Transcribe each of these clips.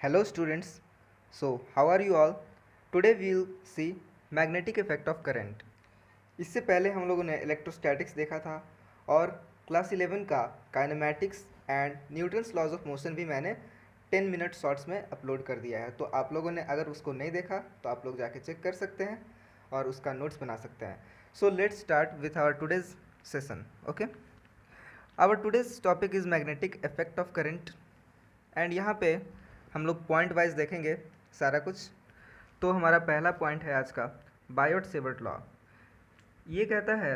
Hello students, so how are you all? Today we will see magnetic effect of current. इससे पहले हम लोगों ने इलेक्ट्रोस्टैटिक्स देखा था और क्लास 11 का kinematics and Newton's laws of motion भी मैंने 10 मिनट शॉर्ट्स में अपलोड कर दिया है। तो आप लोगों ने अगर उसको नहीं देखा तो आप लोग जाके चेक कर सकते हैं और उसका नोट्स बना सकते हैं। So let's start with our today's session. Okay, our today's topic is magnetic effect of current and यहाँ पे हम लोग पॉइंट वाइज देखेंगे सारा कुछ। तो हमारा पहला पॉइंट है आज का बायोट-सेवर्ट लॉ। ये कहता है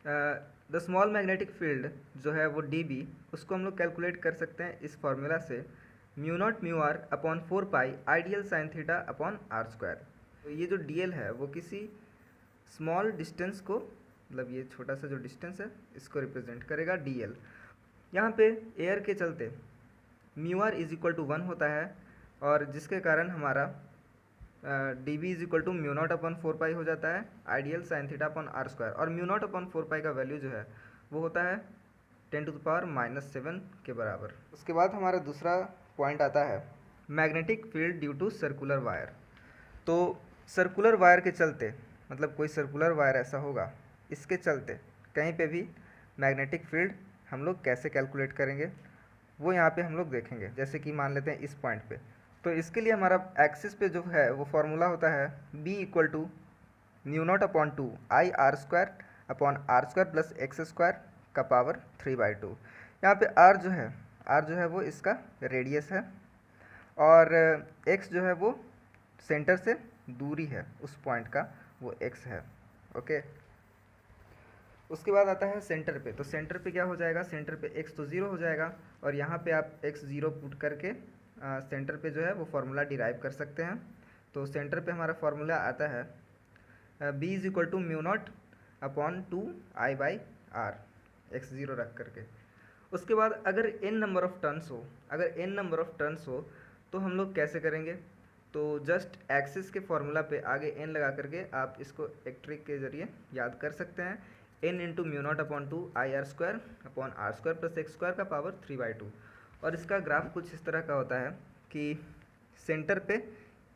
द स्मॉल मैग्नेटिक फील्ड जो है वो dB, उसको हम लोग कैलकुलेट कर सकते हैं इस फॉर्मूला से mu naught mu R upon 4 pi ideal sine theta upon R square. तो ये जो dl है वो किसी स्मॉल डिस्टेंस को, मतलब ये छोटा सा जो डिस्टेंस है इसको रिप्रेजेंट करेगा dl। यहाँ पे एयर के चलते mu R is equal to 1 होता है और जिसके कारण हमारा D B is equal to mu naught upon 4 pi हो जाता है ideal sine theta upon R square. और म्यू नॉट अपॉन 4 पाई का वैल्यू जो है वो होता है 10⁻⁻7 के बराबर। उसके बाद हमारा दूसरा पॉइंट आता है magnetic field due to circular wire. तो सर्कुलर वायर के चलते, मतलब कोई सर्कुलर वायर ऐसा होगा, इसके चलते कहीं पे भी मैग्नेटिक फील्ड हम लोग कैसे कैलकुलेट करेंगे वो यहाँ पे हम लोग देखेंगे। जैसे कि मान लेते हैं इस पॉइंट पे, तो इसके लिए हमारा एक्सिस पे जो है वो फॉर्मूला होता है b equal to mu naught upon 2 I R square upon R square plus X square का पावर 3/2। यहाँ पे r जो है वो इसका रेडियस है और x जो है वो सेंटर से दूरी है उस पॉइंट का, वो x है। ओके, उसके बाद आता है सेंटर पे। तो सेंटर पे क्या हो जाएगा, सेंटर पे x तो 0 हो जाएगा और यहाँ पे आप x 0 पुट करके सेंटर पे जो है वो फार्मूला डिराइव कर सकते हैं। तो सेंटर पे हमारा फार्मूला आता है b is equal to mu naught upon 2 I by R, x 0 रख करके। उसके बाद अगर n नंबर ऑफ टर्न्स हो तो हम लोग कैसे करेंगे, तो जस्ट एक्सिस के फार्मूला पे आगे n लगा करके आप इसको एक ट्रिक के ज़रिए याद कर सकते हैं। n into mu naught upon 2 I R square upon R square plus X square का पावर 3/2। और इसका ग्राफ कुछ इस तरह का होता है कि सेंटर पे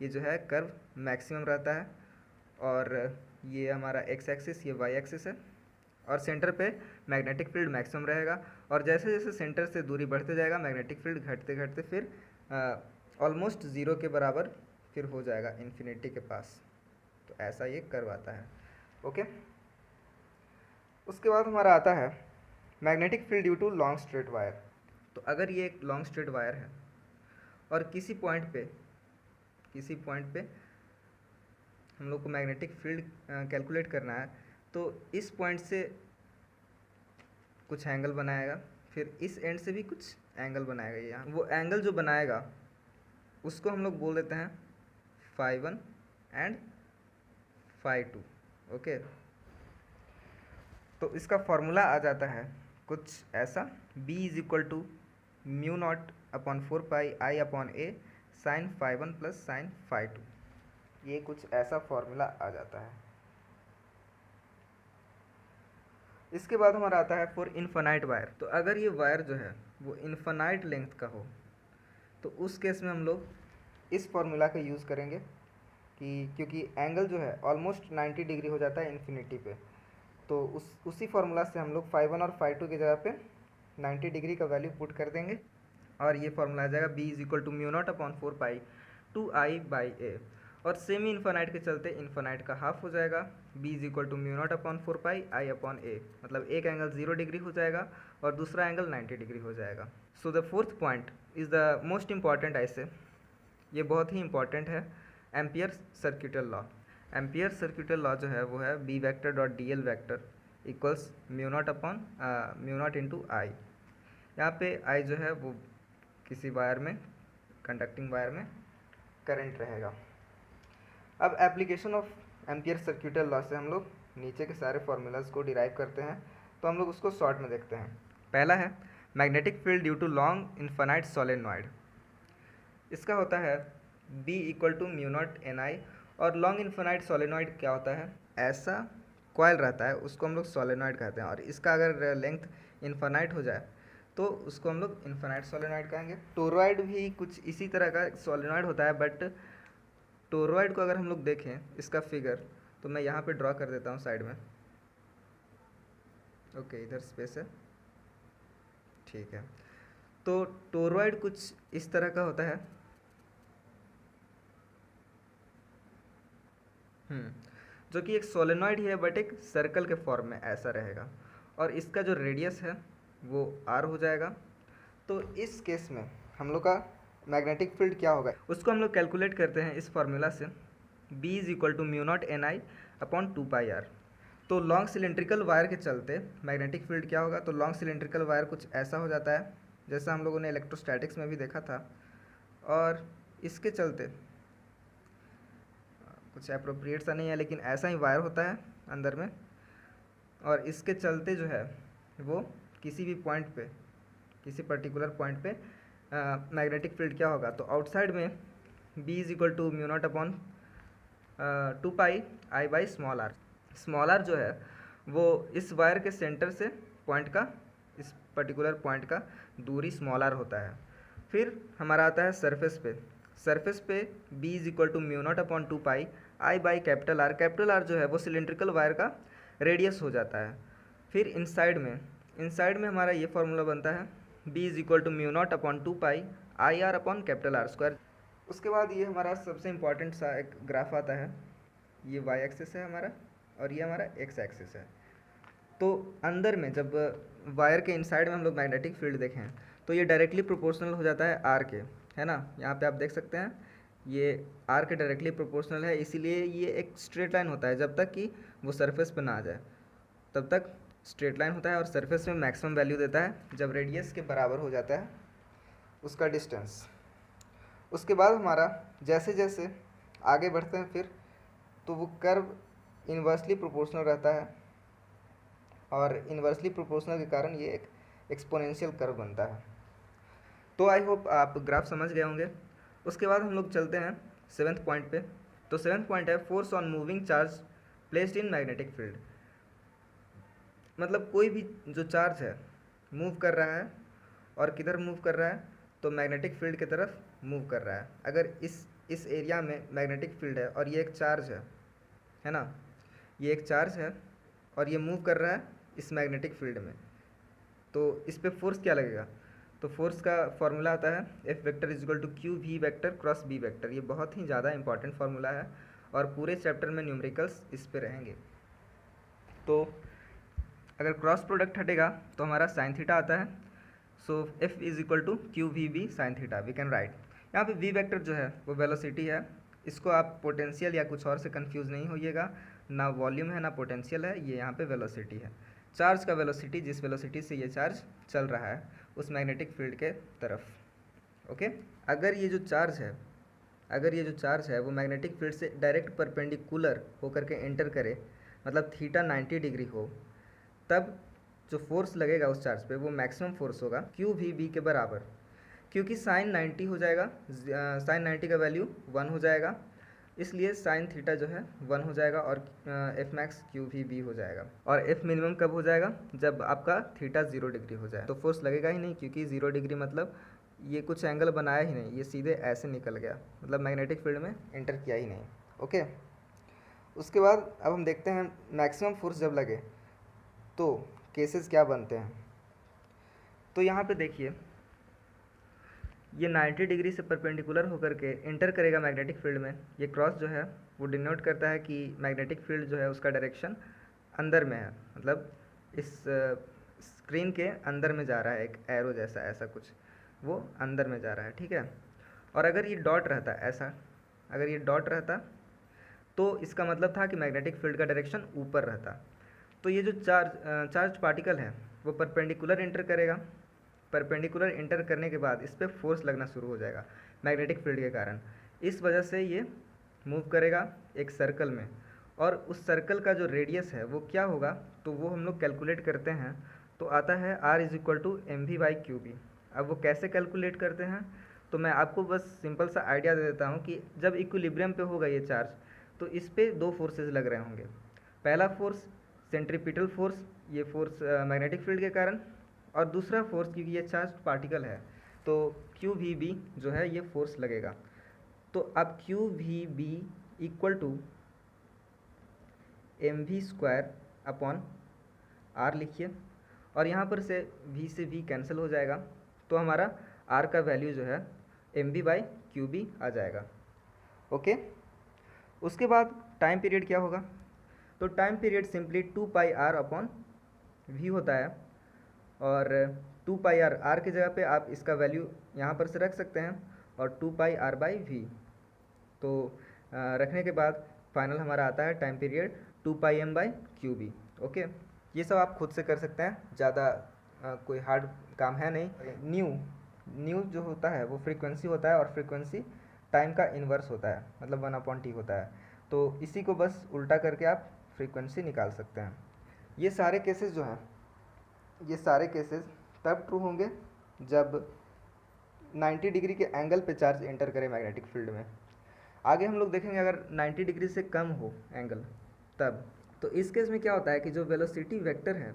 ये जो है कर्व मैक्सिमम रहता है और ये हमारा एक्स एक्सिस, ये वाई एक्सिस है और सेंटर पे मैग्नेटिक फील्ड मैक्सिमम रहेगा। और जैसे जैसे सेंटर से दूरी बढ़ते जाएगा मैग्नेटिक फील्ड घटते घटते फिर ऑलमोस्ट ज़ीरो के बराबर फिर हो जाएगा इन्फिनिटी के पास। तो ऐसा ये कर्व आता है। ओके, उसके बाद हमारा आता है magnetic field due to long straight wire. तो अगर ये एक लॉन्ग स्ट्रेट वायर है और किसी पॉइंट पे हम लोग को मैग्नेटिक फील्ड कैलकुलेट करना है, तो इस पॉइंट से कुछ एंगल बनाएगा, फिर इस एंड से भी कुछ एंगल बनाएगा। यहाँ वो एंगल जो बनाएगा उसको हम लोग बोल देते हैं φ1 एंड φ2। ओके, तो इसका फॉर्मूला आ जाता है कुछ ऐसा, b is equal to mu naught upon 4 pi I upon a sine φ1 plus sine φ2। ये कुछ ऐसा फॉर्मूला आ जाता है। इसके बाद हमारा आता है फॉर इन्फानाइट वायर। तो अगर ये वायर जो है वो इन्फानाइट लेंथ का हो तो उस केस में हम लोग इस फॉर्मूला का यूज़ करेंगे कि क्योंकि एंगल जो है ऑलमोस्ट 90 डिग्री हो जाता है इन्फिनिटी पे, तो उसी फार्मूला से हम लोग φ1 और φ2 की जगह पे 90 डिग्री का वैल्यू पुट कर देंगे और ये फार्मूला आ जाएगा b is equal to mu naught upon 4 pi 2 I by a. और सेमी इन्फानाइट के चलते इन्फानाइट का हाफ हो जाएगा, b is equal to mu naught upon 4 pi I upon a. मतलब एक एंगल 0 डिग्री हो जाएगा और दूसरा एंगल 90 डिग्री हो जाएगा। So the fourth point is the most important. ऐसे ये बहुत ही इंपॉर्टेंट है, ampere circuital law. Ampere circuital law जो है वो है b vector dot d l vector equals mu naught upon mu naught into I. यहाँ पे आई जो है वो किसी वायर में, कंडक्टिंग वायर में करंट रहेगा। अब application of ampere circuital law से हम लोग नीचे के सारे फार्मूलाज को डिराइव करते हैं, तो हम लोग उसको शॉर्ट में देखते हैं। पहला है magnetic field due to long infinite solenoid. इसका होता है b equal to mu naught N I. और लॉन्ग इन्फानाइट सोलेनॉइड क्या होता है, ऐसा कॉइल रहता है उसको हम लोग सोलेनॉइड कहते हैं और इसका अगर लेंथ इन्फानाइट हो जाए तो उसको हम लोग इन्फिनाइट सोलेनॉइड कहेंगे। टोरॉइड भी कुछ इसी तरह का सोलेनॉइड होता है, बट टोरॉइड को अगर हम लोग देखें इसका फिगर, तो मैं यहाँ पे ड्रॉ कर देता हूँ साइड में। ओके, इधर स्पेस है, ठीक है। तो टोरॉइड कुछ इस तरह का होता है। जो कि एक सोलेनॉइड ही है, बट एक सर्कल के फॉर्म में ऐसा रहेगा, और इसका जो रेडियस है वो आर हो जाएगा। तो इस केस में हम लोग का मैग्नेटिक फील्ड क्या होगा, उसको हम लोग कैलकुलेट करते हैं इस फार्मूला से, B is equal to mu naught N I upon 2πr। तो लॉन्ग सिलेंड्रिकल वायर के चलते मैग्नेटिक फील्ड क्या होगा, तो लॉन्ग सिलेंड्रिकल वायर कुछ ऐसा हो जाता है जैसा हम लोगों ने इलेक्ट्रोस्टैटिक्स में भी देखा था, और इसके चलते कुछ अप्रोप्रिएट सा नहीं है, लेकिन ऐसा ही वायर होता है अंदर में, और इसके चलते जो है वो किसी भी पॉइंट पे, किसी पर्टिकुलर पॉइंट पे मैग्नेटिक फील्ड क्या होगा, तो आउटसाइड में B is equal to mu naught upon 2πi/, small R. Small R जो है वो इस वायर के सेंटर से पॉइंट का, इस पर्टिकुलर पॉइंट का दूरी स्मॉल आर होता है। फिर हमारा आता है सरफेस पे। सरफेस पे B is equal to mu naught upon 2πi/, capital R. Capital R जो है वो सिलेंड्रिकल वायर का रेडियस हो जाता है। फिर इनसाइड में हमारा ये फार्मूला बनता है, B is equal to mu naught upon 2πi/r upon capital R square. उसके बाद ये हमारा सबसे इम्पॉर्टेंट सा एक ग्राफ आता है, ये y एक्सिस है हमारा, और ये हमारा x एक्सिस है। तो अंदर में जब वायर के इनसाइड में हम लोग मैग्नेटिक फील्ड देखें, तो ये डायरेक्टली प्रोपोर्शनल हो जाता है r के, है ना। यहाँ पे आप देख सकते हैं ये r के डायरेक्टली प्रोपोर्शनल है, इसीलिए ये एक स्ट्रेट लाइन होता है। जब तक कि वो सरफेस पे ना आ जाए तब तक स्ट्रेट लाइन होता है, और सरफेस में मैक्सिमम वैल्यू देता है जब रेडियस के बराबर हो जाता है उसका डिस्टेंस। उसके बाद हमारा जैसे जैसे आगे बढ़ते हैं फिर, तो वो कर्व इन्वर्सली प्रोपोर्शनल रहता है, और इन्वर्सली प्रोपोर्शनल के कारण ये एक एक्सपोनेंशियल कर्व बनता है। तो आई होप आप ग्राफ समझ गए होंगे। उसके बाद हम लोग चलते हैं 7th पॉइंट पे। तो 7th पॉइंट है force on moving charge placed in magnetic field. मतलब कोई भी जो चार्ज है मूव कर रहा है, और किधर मूव कर रहा है, तो मैग्नेटिक फील्ड की तरफ मूव कर रहा है। अगर इस एरिया में मैग्नेटिक फील्ड है और ये एक चार्ज है ना, ये एक चार्ज है और ये मूव कर रहा है इस मैग्नेटिक फील्ड में, तो इस पे फोर्स क्या लगेगा, तो फोर्स का फॉर्मूला आता है F vector is equal to Q V vector cross B vector. ये बहुत ही ज़्यादा इंपॉर्टेंट फार्मूला है, और पूरे चैप्टर में न्यूमेरिकल्स इस पे रहेंगे। तो अगर क्रॉस प्रोडक्ट हटेगा तो हमारा साइन थीटा आता है। So F is equal to Q V B sine theta, we can write. यहाँ पे वी वेक्टर जो है वो वेलोसिटी है, इसको आप पोटेंशियल या कुछ और से कंफ्यूज नहीं होइएगा, ना वॉल्यूम है ना पोटेंशियल है, ये यहाँ पे वेलोसिटी है। चार्ज का वेलोसिटी, जिस वेलोसिटी से ये चार्ज चल रहा है उस मैग्नेटिक फील्ड के तरफ। ओके, अगर ये जो चार्ज है वो मैग्नेटिक फील्ड से डायरेक्ट परपेंडिकुलर होकर के एंटर करे, मतलब थीटा 90 डिग्री हो, तब जो फोर्स लगेगा उस चार्ज पे वो मैक्सिमम फोर्स होगा क्यू वी बी के बराबर, क्योंकि साइन 90 हो जाएगा, साइन 90 का वैल्यू 1 हो जाएगा, इसलिए साइन थीटा जो है 1 हो जाएगा, और F max Q V B हो जाएगा। और एफ मिनिमम कब हो जाएगा, जब आपका थीटा 0 डिग्री हो जाए। तो फोर्स लगेगा ही नहीं, क्योंकि 0 डिग्री मतलब ये कुछ एंगल बनाया ही नहीं, ये सीधे ऐसे निकल गया, मतलब मैग्नेटिक फील्ड में एंटर किया ही नहीं। ओके, उसके बाद अब हम देखते हैं मैक्सिमम फोर्स जब लगे तो केसेस क्या बनते हैं। तो यहाँ पे देखिए ये 90 डिग्री से परपेंडिकुलर होकर के इंटर करेगा मैग्नेटिक फील्ड में। ये क्रॉस जो है वो डिनोट करता है कि मैग्नेटिक फील्ड जो है उसका डायरेक्शन अंदर में है, मतलब इस स्क्रीन के अंदर में जा रहा है, एक एरो जैसा ऐसा कुछ, वो अंदर में जा रहा है, ठीक है। और अगर ये डॉट रहता ऐसा, अगर ये डॉट रहता तो इसका मतलब था कि मैग्नेटिक फील्ड का डायरेक्शन ऊपर रहता। तो ये जो चार्ज पार्टिकल है वो परपेंडिकुलर इंटर करेगा, परपेंडिकुलर इंटर करने के बाद इस पर फोर्स लगना शुरू हो जाएगा मैग्नेटिक फील्ड के कारण। इस वजह से ये मूव करेगा एक सर्कल में, और उस सर्कल का जो रेडियस है वो क्या होगा, तो वो हम लोग कैलकुलेट करते हैं, तो आता है R is equal to M we by Q B. अब वो कैसे कैलकुलेट करते हैं, तो मैं आपको बस सिंपल सा आइडिया दे देता हूँ कि जब इक्विलिब्रियम पे होगा ये चार्ज, तो इस पर दो फोर्सेस लग रहे होंगे। पहला फोर्स सेंट्रीपिटल फोर्स, ये फोर्स मैग्नेटिक फील्ड के कारण, और दूसरा फोर्स, क्योंकि ये चार्ज पार्टिकल है तो क्यू वी बी जो है ये फोर्स लगेगा। तो अब Q V B equal to M V square upon R लिखिए, और यहाँ पर से v से v कैंसिल हो जाएगा, तो हमारा r का वैल्यू जो है m we by Q B आ जाएगा। ओके, उसके बाद टाइम पीरियड क्या होगा, तो time period simply 2 pi r upon v होता है, और 2 पाई आर, आर की जगह पे आप इसका वैल्यू यहाँ पर से रख सकते हैं, और 2 पाई आर बाई वी, तो रखने के बाद फाइनल हमारा आता है time period 2 pi M by Q B. Okay, ये सब आप खुद से कर सकते हैं, ज़्यादा कोई हार्ड काम है नहीं। न्यू जो होता है वो फ्रीक्वेंसी होता है, और फ्रीक्वेंसी टाइम का इन्वर्स होता है, मतलब 1/t होता है, तो इसी को बस उल्टा करके आप फ्रीक्वेंसी निकाल सकते हैं। ये सारे केसेस जो हैं, ये सारे केसेस तब ट्रू होंगे जब 90 डिग्री के एंगल पे चार्ज एंटर करे मैग्नेटिक फील्ड में। आगे हम लोग देखेंगे अगर 90 डिग्री से कम हो एंगल तब, तो इस केस में क्या होता है कि जो वेलोसिटी वेक्टर है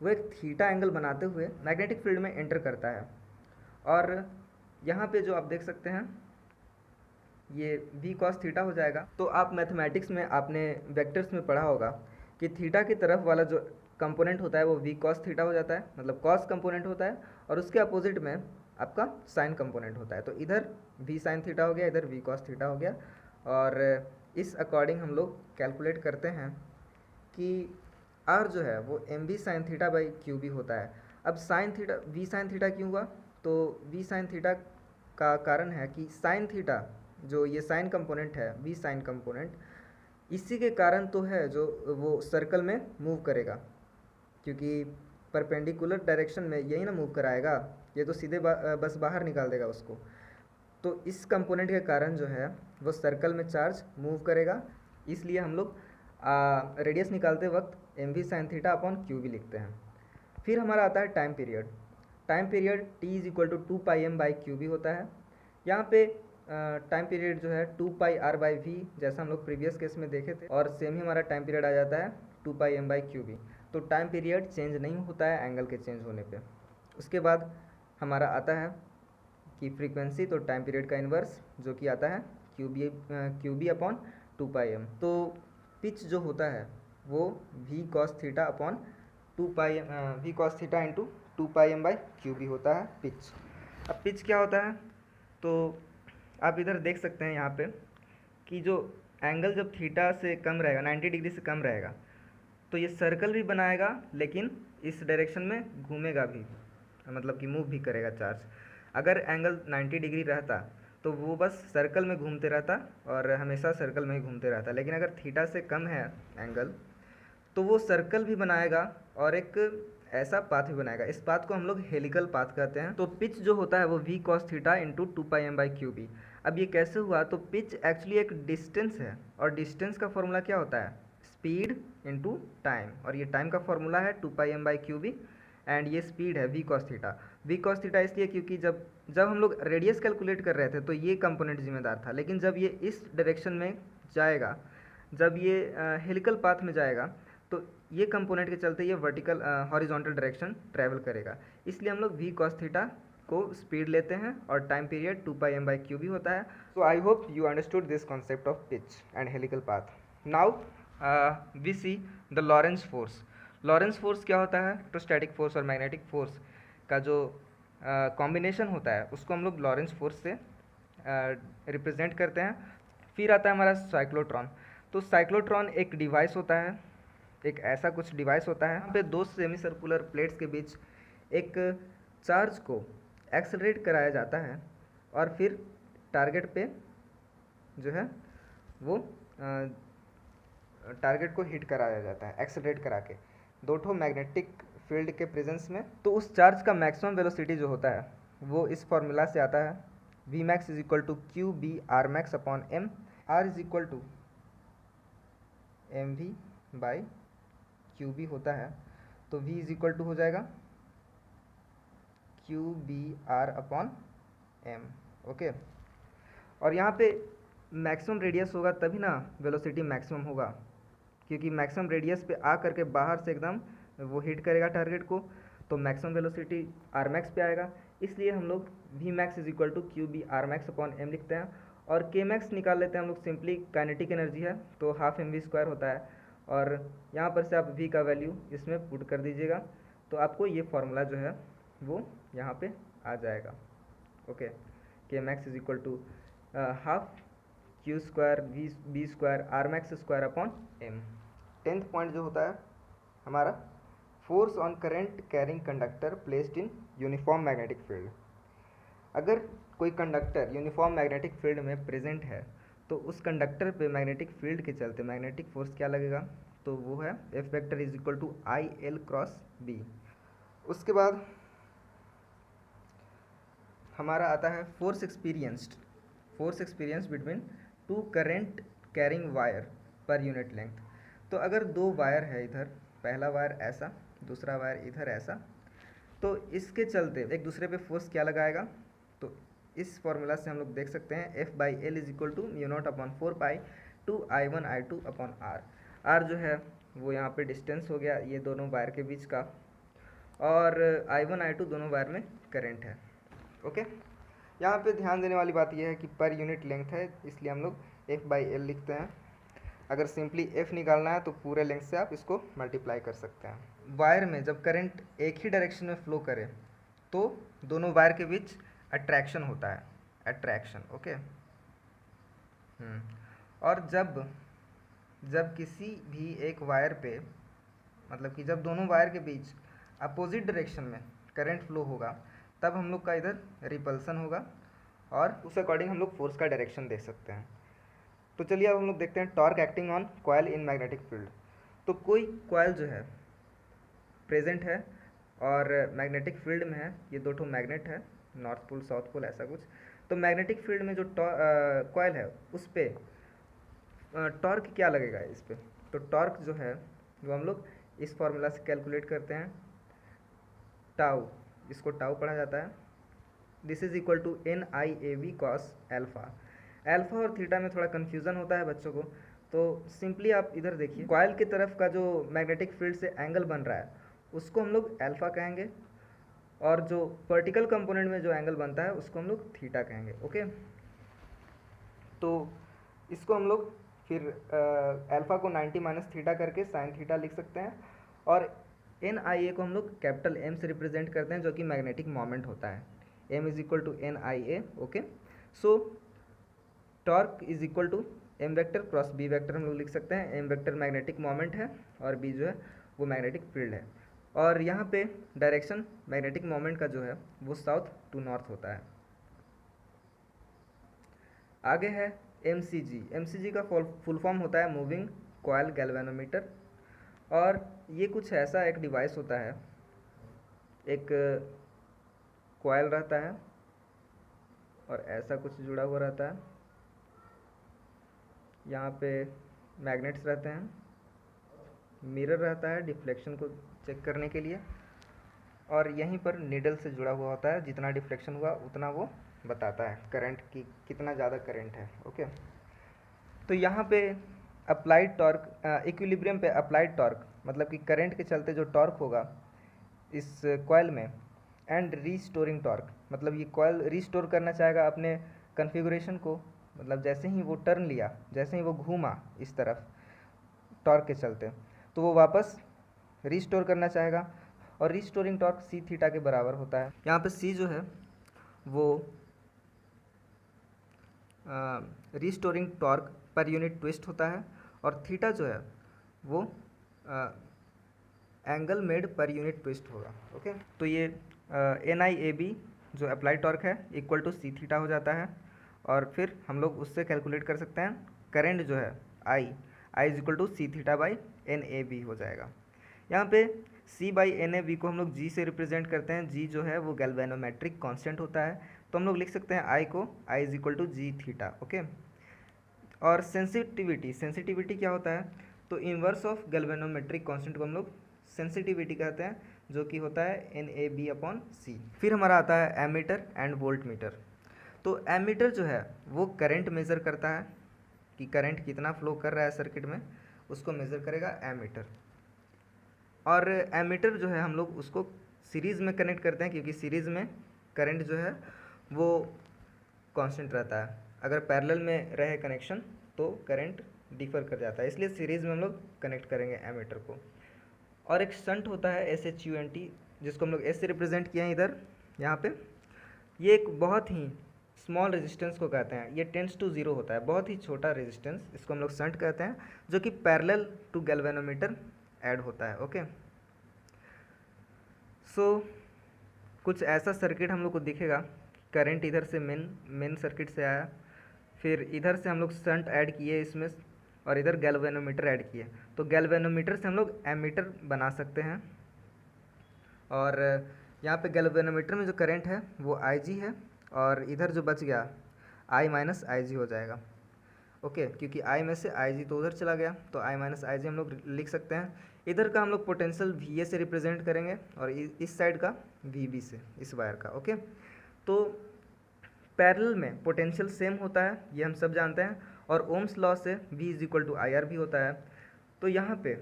वो एक थीटा एंगल बनाते हुए मैग्नेटिक फील्ड में एंटर करता है। और यहाँ पे जो आप देख सकते हैं ये v cos थीटा हो जाएगा। तो आप मैथमेटिक्स में आपने वेक्टर्स में पढ़ा होगा कि थीटा की तरफ वाला जो कंपोनेंट होता है वो v cos थीटा हो जाता है, मतलब cos कंपोनेंट होता है, और उसके अपोजिट में आपका साइन कंपोनेंट होता है। तो इधर v sin थीटा हो गया, इधर v cos थीटा हो गया, और इस अकॉर्डिंग हम लोग कैलकुलेट करते हैं कि r जो है वो M V sine theta by Q B होता है। अब sine theta, v sine theta क्यों हुआ, तो v साइन थीटा का कारण है कि साइन थीटा जो ये साइन कंपोनेंट है, v साइन कंपोनेंट, इसी के कारण तो है जो वो सर्कल में मूव करेगा, क्योंकि परपेंडिकुलर डायरेक्शन में यही ना मूव कराएगा, ये तो सीधे बस बाहर निकाल देगा उसको। तो इस कंपोनेंट के कारण जो है वो सर्कल में चार्ज मूव करेगा, इसलिए हम लोग रेडियस निकालते वक्त M V sine theta upon Q B लिखते हैं। फिर हमारा आता है time period. Time period t is equal to 2 pi M by Q B होता है। यहाँ पे टाइम पीरियड जो है 2 पाई आर बाई वी, जैसा हम लोग प्रीवियस केस में देखे थे, और सेम ही हमारा टाइम पीरियड आ जाता है 2 pi M by Q B. तो टाइम पीरियड चेंज नहीं होता है एंगल के चेंज होने पे। उसके बाद हमारा आता है कि फ्रीक्वेंसी, तो टाइम पीरियड का इन्वर्स जो कि आता है Q B upon 2 pi M. तो पिच जो होता है वो v cos theta upon 2 pi v cos theta into 2 pi M by Q B होता है पिच। अब पिच क्या होता है, तो आप इधर देख सकते हैं यहाँ पे कि जो एंगल जब थीटा से कम रहेगा, 90 डिग्री से कम रहेगा, तो ये सर्कल भी बनाएगा लेकिन इस डायरेक्शन में घूमेगा भी, मतलब कि मूव भी करेगा चार्ज। अगर एंगल 90 डिग्री रहता तो वो बस सर्कल में घूमते रहता और हमेशा सर्कल में ही घूमते रहता, लेकिन अगर थीटा से कम है एंगल तो वो सर्कल भी बनाएगा और एक ऐसा पाथ भी बनाएगा। इस पाथ को हम लोग हेलिकल पाथ कहते हैं। तो पिच जो होता है वो v cos theta into 2 pi M by Q B. अब ये कैसे हुआ, तो पिच एक्चुअली एक डिस्टेंस है, और डिस्टेंस का फॉर्मूला क्या होता है, स्पीड इंटू टाइम, और ये टाइम का फॉर्मूला है 2 pi M by Q B, and ये स्पीड है v cos theta. v cos theta इसलिए क्योंकि जब हम लोग रेडियस कैलकुलेट कर रहे थे तो ये कंपोनेंट जिम्मेदार था, लेकिन जब ये इस डायरेक्शन में जाएगा, जब ये हेलिकल पाथ में जाएगा, तो ये कंपोनेंट के चलते ये वर्टिकल हॉरिजॉन्टल डायरेक्शन ट्रैवल करेगा, इसलिए हम लोग v cos थीटा को स्पीड लेते हैं और time period 2 pi M by Q B होता है। So I hope you understood this concept of pitch and helical path. Now we see the Lorentz force. Lorentz force क्या होता है, electrostatic force और मैग्नेटिक फोर्स का जो combination होता है उसको हम लोग लॉरेंस फोर्स से रिप्रेजेंट करते हैं। फिर आता है हमारा साइक्लोट्रॉन। तो साइक्लोट्रॉन एक डिवाइस होता है, एक ऐसा कुछ डिवाइस होता है यहाँ पे दो सेमी सर्कुलर प्लेट्स के बीच एक चार्ज को एक्सेलरेट कराया जाता है, और फिर टारगेट पे जो है वो टारगेट को हिट कराया जाता है एक्सेलरेट करा के, दो ठो मैग्नेटिक फील्ड के प्रेजेंस में। तो उस चार्ज का मैक्सिमम वेलोसिटी जो होता है वो इस फॉर्मूला से आता है, V max is equal to Q B R max upon M, R is equal to M we by Q B होता है। तो v इज इक्वल टू हो जाएगा Q B R upon M. Okay, और यहाँ पे मैक्सिमम रेडियस होगा तभी ना वेलोसिटी मैक्सिमम होगा, क्योंकि मैक्सिमम रेडियस पे आ करके बाहर से एकदम वो हिट करेगा टारगेट को। तो मैक्सिमम वेलोसिटी आर मैक्स पे आएगा, इसलिए हम लोग V max is equal to Q B R max upon M लिखते हैं। और के मैक्स निकाल लेते हैं हम लोग, सिंपली काइनेटिक एनर्जी है तो हाफ एम वी स्क्वायर होता है, और यहाँ पर से आप वी का वैल्यू इसमें पुट कर दीजिएगा तो आपको ये फार्मूला जो है वो यहाँ पे आ जाएगा। Okay, K max is equal to half Q square V B square R max square upon M. 10th point जो होता है हमारा, force on current carrying conductor placed in uniform magnetic field. अगर कोई कंडक्टर यूनिफॉर्म मैग्नेटिक फील्ड में present है तो उस कंडक्टर पे मैग्नेटिक फील्ड के चलते मैग्नेटिक फोर्स क्या लगेगा, तो वो है F vector is equal to I L cross B. उसके बाद हमारा आता है force experience between two current carrying wire per unit length. तो अगर दो वायर है, इधर पहला वायर ऐसा, दूसरा वायर इधर ऐसा, तो इसके चलते एक दूसरे पे फोर्स क्या लगाएगा, तो इस फॉर्मूला से हम लोग देख सकते हैं F by L is equal to mu naught upon 4 pi two I one I two upon R. R जो है वो यहाँ पे डिस्टेंस हो गया ये दोनों वायर के बीच का, और आई वन आई टू दोनों वायर में करंट है। ओके, यहाँ पे ध्यान देने वाली बात यह है कि पर यूनिट लेंथ है, इसलिए हम लोग एफ बाई एल लिखते हैं। अगर सिंपली एफ निकालना है तो पूरे लेंथ से आप इसको मल्टीप्लाई कर सकते हैं। वायर में जब करंट एक ही डायरेक्शन में फ्लो करे तो दोनों वायर के बीच अट्रैक्शन होता है, अट्रैक्शन। ओके, और जब किसी भी एक वायर पे, मतलब कि जब दोनों वायर के बीच अपोजिट डायरेक्शन में करंट फ्लो होगा तब हम लोग का इधर रिपल्सन होगा, और उस अकॉर्डिंग हम लोग फोर्स का डायरेक्शन दे सकते हैं। तो चलिए अब हम लोग देखते हैं torque acting on coil in magnetic field. तो कोई कॉइल जो है प्रेजेंट है और मैग्नेटिक फील्ड में है, ये दो ठो मैग्नेट है, नॉर्थ पोल साउथ पोल ऐसा कुछ। तो मैग्नेटिक फील्ड में जो कॉइल है उस पर टॉर्क क्या लगेगा इस पर, तो टॉर्क जो है वो हम लोग इस फॉर्मूला से कैलकुलेट करते हैं, टाउ, इसको टाउ पढ़ा जाता है, this is equal to N I A V cos alpha. Alpha और थीटा में थोड़ा कन्फ्यूज़न होता है बच्चों को, तो सिंपली आप इधर देखिए, कॉइल की तरफ का जो मैग्नेटिक फील्ड से एंगल बन रहा है उसको हम लोग एल्फा कहेंगे, और जो वर्टिकल कंपोनेंट में जो एंगल बनता है उसको हम लोग थीटा कहेंगे। ओके, तो इसको हम लोग फिर एल्फा को 90 माइनस थीटा करके साइन थीटा लिख सकते हैं, और एन आई ए को हम लोग कैपिटल एम से रिप्रेजेंट करते हैं जो कि मैग्नेटिक मोमेंट होता है, M is equal to N I A. Okay, so torque is equal to M vector cross B vector हम लोग लिख सकते हैं। एम वेक्टर मैग्नेटिक मोमेंट है और बी जो है वो मैग्नेटिक फील्ड है, और यहाँ पे डायरेक्शन मैग्नेटिक मोमेंट का जो है वो साउथ टू नॉर्थ होता है। आगे है एम सी जी का फुल फॉर्म होता है मूविंग कॉइल गैल्वेनोमीटर, और ये कुछ ऐसा एक डिवाइस होता है, एक कॉइल रहता है और ऐसा कुछ जुड़ा हुआ रहता है, यहाँ पे मैग्नेट्स रहते हैं, मिरर रहता है डिफ्लेक्शन को चेक करने के लिए, और यहीं पर नीडल से जुड़ा हुआ होता है, जितना डिफ्लेक्शन हुआ उतना वो बताता है करंट की कितना ज़्यादा करंट है। ओके, तो यहाँ पे अप्लाइड टॉर्क, इक्विलिब्रियम पे अप्लाइड टॉर्क मतलब कि करंट के चलते जो टॉर्क होगा इस कॉइल में, एंड रीस्टोरिंग टॉर्क मतलब ये कॉइल रीस्टोर करना चाहेगा अपने कन्फिगुरेशन को, मतलब जैसे ही वो टर्न लिया, जैसे ही वो घूमा इस तरफ टॉर्क के चलते, तो वो वापस रीस्टोर करना चाहेगा, और रीस्टोरिंग टॉर्क सी थीटा के बराबर होता है। यहाँ पे सी जो है वो restoring torque per unit twist होता है, और थीटा जो है वो angle made per unit twist होगा। ओके, तो ये एन आई ए बी जो अप्लाइड टॉर्क है इक्वल टू सी थीटा हो जाता है, और फिर हम लोग उससे कैलकुलेट कर सकते हैं करंट जो है I is equal to C theta by n A B हो जाएगा। यहाँ पे C by n A B को हम लोग G से रिप्रेजेंट करते हैं, G जो है वो गैल्वेनोमेट्रिक कांस्टेंट होता है, तो हम लोग लिख सकते हैं I को I is equal to G theta. Okay, और सेंसिटिविटी क्या होता है, तो इन्वर्स ऑफ गैल्वेनोमेट्रिक कांस्टेंट को हम लोग सेंसिटिविटी कहते हैं, जो कि होता है एन ए बी अपॉन सी। फिर हमारा आता है एमीटर एंड वोल्ट मीटर। तो एमीटर जो है वो करंट मेज़र करता है कि करंट कितना फ्लो कर रहा है सर्किट में, उसको मेज़र करेगा एमीटर, और एमीटर जो है हम लोग उसको सीरीज़ में कनेक्ट करते हैं क्योंकि सीरीज़ में करंट जो है वो कांस्टेंट रहता है। अगर पैरेलल में रहे कनेक्शन तो करंट डिफर कर जाता है, इसलिए सीरीज़ में हम लोग कनेक्ट करेंगे एमीटर को। और एक शंट होता है SHUNT, जिसको हम लोग S से रिप्रेजेंट किए हैं इधर यहाँ पे। ये एक बहुत ही स्मॉल रेजिस्टेंस को कहते हैं, ये टेंड्स टू जीरो होता है, बहुत ही छोटा रेजिस्टेंस, इसको हम लोग शंट कहते हैं, जो कि पैरेलल टू गैल्वेनोमीटर ऐड होता है। ओके, सो कुछ ऐसा सर्किट हम लोग को दिखेगा, करंट इधर से मेन सर्किट से आया, फिर इधर से हम लोग शंट ऐड किए इसमें, और इधर गैल्वेनोमीटर ऐड किए। तो गैल्वेनोमीटर से हम लोग एमीटर बना सकते हैं, और यहाँ पे गैल्वेनोमीटर में जो करंट है वो IG है, और इधर जो बच गया I माइनस IG हो जाएगा। ओके, क्योंकि I में से IG तो उधर चला गया, तो I माइनस IG हम लोग लिख सकते हैं। इधर का हम लोग पोटेंशियल VA से रिप्रेजेंट करेंगे, और इस साइड का VB से, इस वायर का। ओके, तो पैरेलल में पोटेंशियल सेम होता है, ये हम सब जानते हैं, और ओम्स लॉ से V is equal to IR भी होता है। तो यहाँ पे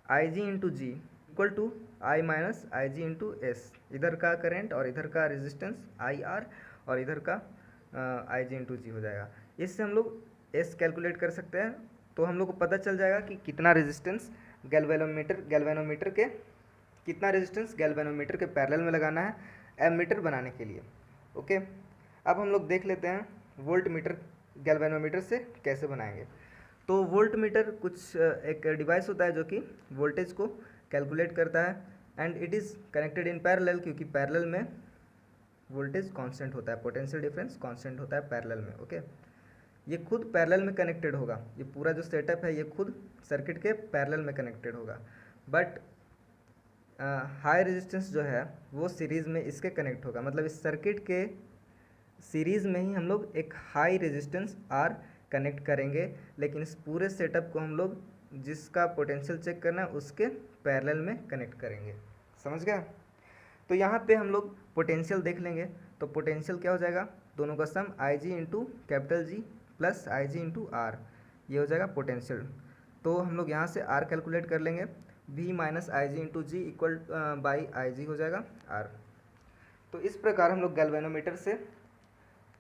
IG into G equal to I minus IG into S, इधर का करंट और इधर का रेजिस्टेंस IR, और इधर का IG इंटू G हो जाएगा। इससे हम लोग S कैलकुलेट कर सकते हैं, तो हम लोग को पता चल जाएगा कि कितना रेजिस्टेंस गैल्वेनोमीटर के कितना रेजिस्टेंस गैल्वेनोमीटर के पैरेलल में लगाना है एमीटर बनाने के लिए। ओके, अब हम लोग देख लेते हैं वोल्ट मीटर गैल्वेनोमीटर से कैसे बनाएंगे। तो वोल्ट मीटर कुछ एक डिवाइस होता है जो कि वोल्टेज को कैलकुलेट करता है, and it is connected in parallel, क्योंकि पैरेलल में वोल्टेज कांस्टेंट होता है, पोटेंशियल डिफरेंस कांस्टेंट होता है पैरेलल में। ओके, ये खुद पैरेलल में कनेक्टेड होगा, ये पूरा जो सेटअप है ये खुद सर्किट के पैरेलल में कनेक्टेड होगा, बट हाई रेजिस्टेंस जो है वो सीरीज़ में इसके कनेक्ट होगा। मतलब इस सर्किट के सीरीज़ में ही हम लोग एक हाई रेजिस्टेंस R कनेक्ट करेंगे, लेकिन इस पूरे सेटअप को हम लोग जिसका पोटेंशियल चेक करना है उसके पैरेलल में कनेक्ट करेंगे। समझ गया? तो यहाँ पे हम लोग पोटेंशियल देख लेंगे, तो पोटेंशियल क्या हो जाएगा, दोनों का सम IG into capital G plus IG into R, ये हो जाएगा पोटेंशियल। तो हम लोग यहाँ से R कैलकुलेट कर लेंगे, V minus IG into G equal by IG हो जाएगा R। तो इस प्रकार हम लोग गैल्वेनोमीटर से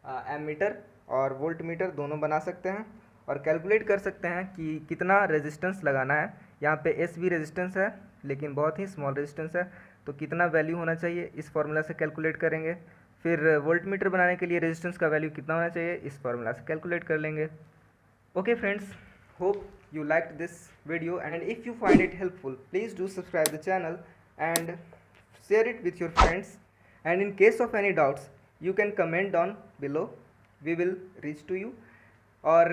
एमीटर और वोल्ट मीटर दोनों बना सकते हैं, और कैलकुलेट कर सकते हैं कि कितना रेजिस्टेंस लगाना है। यहाँ पे S भी रेजिस्टेंस है, लेकिन बहुत ही स्मॉल रेजिस्टेंस है, तो कितना वैल्यू होना चाहिए इस फार्मूला से कैलकुलेट करेंगे। फिर वोल्ट मीटर बनाने के लिए रेजिस्टेंस का वैल्यू कितना होना चाहिए इस फार्मूला से कैलकुलेट कर लेंगे। Okay friends, hope you liked this video, and if you find it helpful, please do subscribe the channel and share it with your friends, and in case of any doubts you can comment down below, we will reach to you। और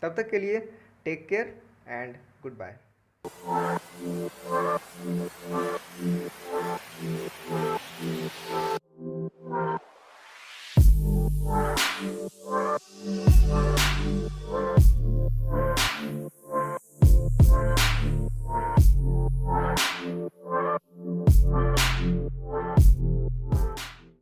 तब तक के लिए take care and good bye.